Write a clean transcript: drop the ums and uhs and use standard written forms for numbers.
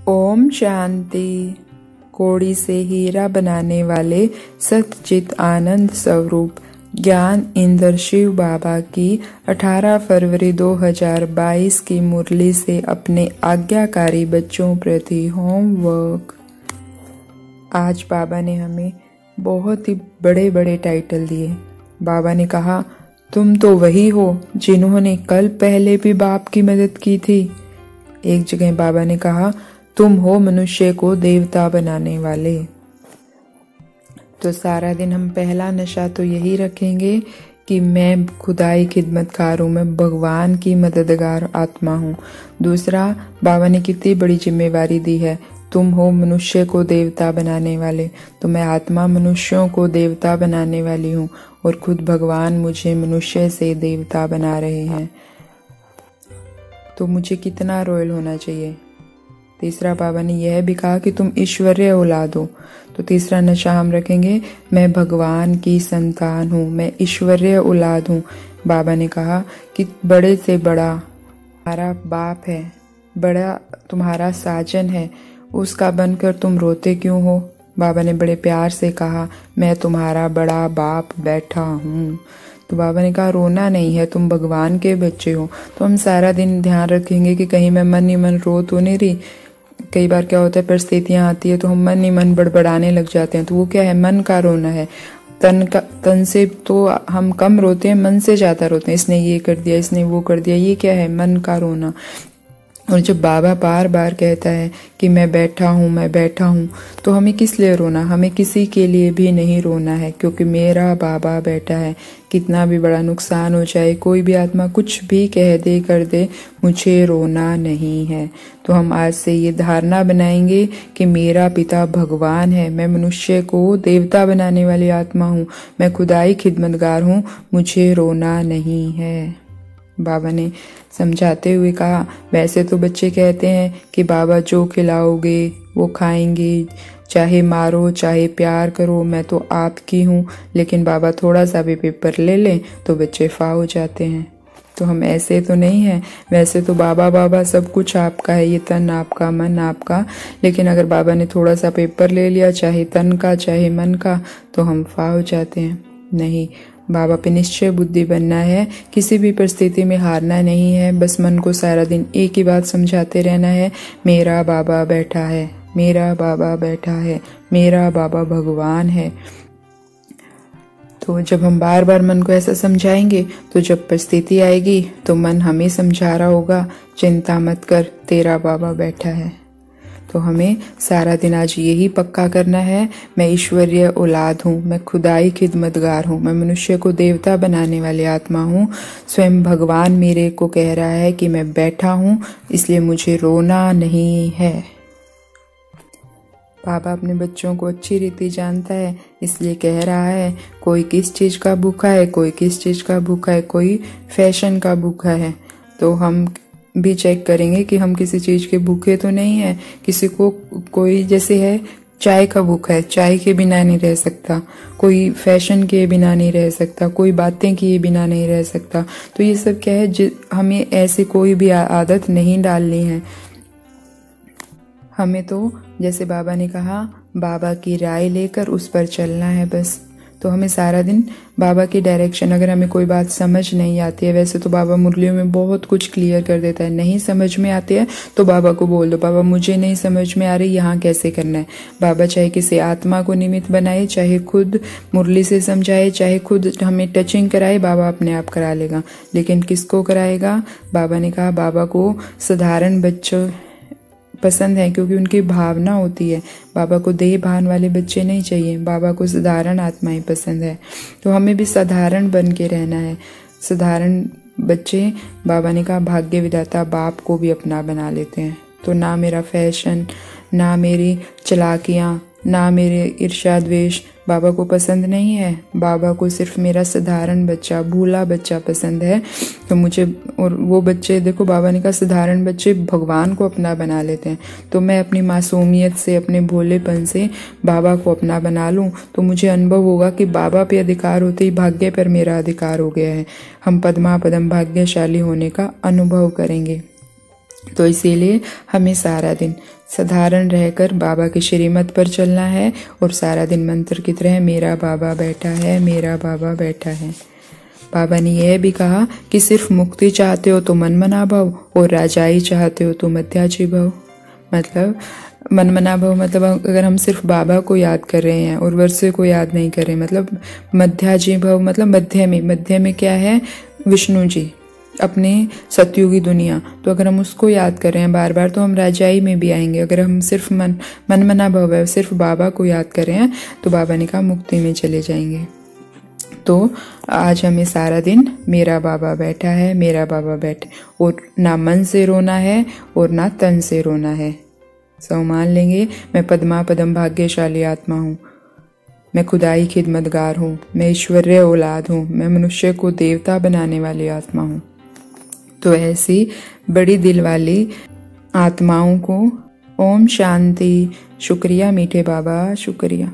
ओम शांति। कोड़ी से हीरा बनाने वाले सतचित आनंद स्वरूप ज्ञान इंद्र शिव बाबा की 18 फरवरी 2022 की मुरली से अपने आज्ञाकारी बच्चों प्रति होमवर्क। आज बाबा ने हमें बहुत ही बड़े बड़े टाइटल दिए। बाबा ने कहा, तुम तो वही हो जिन्होंने कल पहले भी बाप की मदद की थी। एक जगह बाबा ने कहा, तुम हो मनुष्य को देवता बनाने वाले। तो सारा दिन हम पहला नशा तो यही रखेंगे कि मैं खुदाई खिदमतकार हूँ, मैं भगवान की मददगार आत्मा हूँ। दूसरा, बाबा ने कितनी बड़ी जिम्मेवारी दी है, तुम हो मनुष्य को देवता बनाने वाले। तो मैं आत्मा मनुष्यों को देवता बनाने वाली हूँ और खुद भगवान मुझे मनुष्य से देवता बना रहे हैं। तो मुझे कितना रॉयल होना चाहिए। तीसरा, बाबा ने यह भी कहा कि तुम ईश्वरीय औलाद हो। तो तीसरा नशा हम रखेंगे, मैं भगवान की संतान हूँ, मैं ईश्वरीय औलाद हूँ। बाबा ने कहा कि बड़े से बड़ा तुम्हारा बाप है, बड़ा तुम्हारा साजन है, उसका बनकर तुम रोते क्यों हो। बाबा ने बड़े प्यार से कहा, मैं तुम्हारा बड़ा बाप बैठा हूँ। तो बाबा ने कहा, रोना नहीं है, तुम भगवान के बच्चे हो। तो हम सारा दिन ध्यान रखेंगे कि कहीं मैं मन ही मन रो तो नहीं रही। कई बार क्या होता है, परिस्थितियां आती है तो हम मन ही मन बड़बड़ाने लग जाते हैं। तो वो क्या है, मन का रोना है। तन से तो हम कम रोते हैं, मन से ज्यादा रोते हैं। इसने ये कर दिया, इसने वो कर दिया, ये क्या है, मन का रोना। और जब बाबा बार बार कहता है कि मैं बैठा हूँ, मैं बैठा हूँ, तो हमें किस लिए रोना, हमें किसी के लिए भी नहीं रोना है, क्योंकि मेरा बाबा बैठा है। कितना भी बड़ा नुकसान हो जाए, कोई भी आत्मा कुछ भी कह दे कर दे, मुझे रोना नहीं है। तो हम आज से ये धारणा बनाएंगे कि मेरा पिता भगवान है, मैं मनुष्य को देवता बनाने वाली आत्मा हूँ, मैं खुदाई खिदमतगार हूँ, मुझे रोना नहीं है। बाबा ने समझाते हुए कहा, वैसे तो बच्चे कहते हैं कि बाबा जो खिलाओगे वो खाएंगे, चाहे मारो चाहे प्यार करो, मैं तो आपकी हूँ। लेकिन बाबा थोड़ा सा भी पेपर ले लें तो बच्चे फा हो जाते हैं। तो हम ऐसे तो नहीं हैं। वैसे तो बाबा बाबा सब कुछ आपका है, ये तन आपका, मन आपका। लेकिन अगर बाबा ने थोड़ा सा पेपर ले लिया, चाहे तन का चाहे मन का, तो हम फा हो जाते हैं। नहीं, बाबा पे निश्चय बुद्धि बनना है, किसी भी परिस्थिति में हारना नहीं है। बस मन को सारा दिन एक ही बात समझाते रहना है, मेरा बाबा बैठा है, मेरा बाबा बैठा है, मेरा बाबा भगवान है। तो जब हम बार बार मन को ऐसा समझाएंगे, तो जब परिस्थिति आएगी तो मन हमें समझा रहा होगा, चिंता मत कर, तेरा बाबा बैठा है। तो हमें सारा दिन आज यही पक्का करना है, मैं ईश्वरीय औलाद हूँ, मैं खुदाई खिदमतगार हूँ, मैं मनुष्य को देवता बनाने वाली आत्मा हूँ। स्वयं भगवान मेरे को कह रहा है कि मैं बैठा हूँ, इसलिए मुझे रोना नहीं है। बाबा अपने बच्चों को अच्छी रीति जानता है, इसलिए कह रहा है, कोई किस चीज का भूखा है, कोई किस चीज का भूखा है, कोई फैशन का भूखा है। तो हम भी चेक करेंगे कि हम किसी चीज के भूखे तो नहीं है। किसी को कोई जैसे है चाय का भूखा है, चाय के बिना नहीं रह सकता, कोई फैशन के बिना नहीं रह सकता, कोई बातें किए बिना नहीं रह सकता। तो ये सब क्या है, हमें ऐसे कोई भी आदत नहीं डालनी है। हमें तो जैसे बाबा ने कहा, बाबा की राय लेकर उस पर चलना है बस। तो हमें सारा दिन बाबा की डायरेक्शन, अगर हमें कोई बात समझ नहीं आती है, वैसे तो बाबा मुरलियों में बहुत कुछ क्लियर कर देता है, नहीं समझ में आती है तो बाबा को बोल दो, बाबा मुझे नहीं समझ में आ रही, यहाँ कैसे करना है। बाबा चाहे किसी आत्मा को निमित्त बनाए, चाहे खुद मुरली से समझाए, चाहे खुद हमें टचिंग कराए, बाबा अपने आप करा लेगा। लेकिन किसको कराएगा, बाबा ने कहा बाबा को साधारण बच्चों पसंद है, क्योंकि उनकी भावना होती है। बाबा को देह भान वाले बच्चे नहीं चाहिए, बाबा को साधारण आत्माएं पसंद है। तो हमें भी साधारण बन के रहना है, साधारण बच्चे। बाबा ने कहा भाग्य विधाता बाप को भी अपना बना लेते हैं। तो ना मेरा फैशन, ना मेरी चलाकियां, ना मेरे ईर्ष्या द्वेष बाबा को पसंद नहीं है। बाबा को सिर्फ मेरा साधारण बच्चा, भूला बच्चा पसंद है। तो मुझे, और वो बच्चे देखो, बाबा ने कहा साधारण बच्चे भगवान को अपना बना लेते हैं। तो मैं अपनी मासूमियत से, अपने भोलेपन से बाबा को अपना बना लूं, तो मुझे अनुभव होगा कि बाबा पे अधिकार होते ही भाग्य पर मेरा अधिकार हो गया है। हम पद्मा पदम भाग्यशाली होने का अनुभव करेंगे। तो इसीलिए हमें सारा दिन साधारण रहकर बाबा की श्रीमत पर चलना है और सारा दिन मंत्र की तरह मेरा बाबा बैठा है, मेरा बाबा बैठा है। बाबा ने यह भी कहा कि सिर्फ मुक्ति चाहते हो तो मनमना भव और राजाई चाहते हो तो मध्याजी भव। मतलब मनमना भव मतलब अगर हम सिर्फ बाबा को याद कर रहे हैं और वर्षे को याद नहीं कर रहे, मतलब मध्याजी भव मतलब मध्य में क्या है, विष्णु जी अपने सतयुगी दुनिया। तो अगर हम उसको याद कर रहे हैं बार बार तो हम राजाई में भी आएंगे। अगर हम सिर्फ मनमना भव है, सिर्फ बाबा को याद कर रहे हैं तो बाबा ने कहा मुक्ति में चले जाएंगे। तो आज हमें सारा दिन मेरा बाबा बैठा है, मेरा बाबा बैठे, और ना मन से रोना है और ना तन से रोना है। सो मान लेंगे मैं पद्मा पदम भाग्यशाली आत्मा हूँ, मैं खुदाई खिदमतगार हूँ, मैं ईश्वरीय औलाद हूँ, मैं मनुष्य को देवता बनाने वाली आत्मा हूँ। तो ऐसी बड़ी दिल वाली आत्माओं को ओम शांति। शुक्रिया मीठे बाबा, शुक्रिया।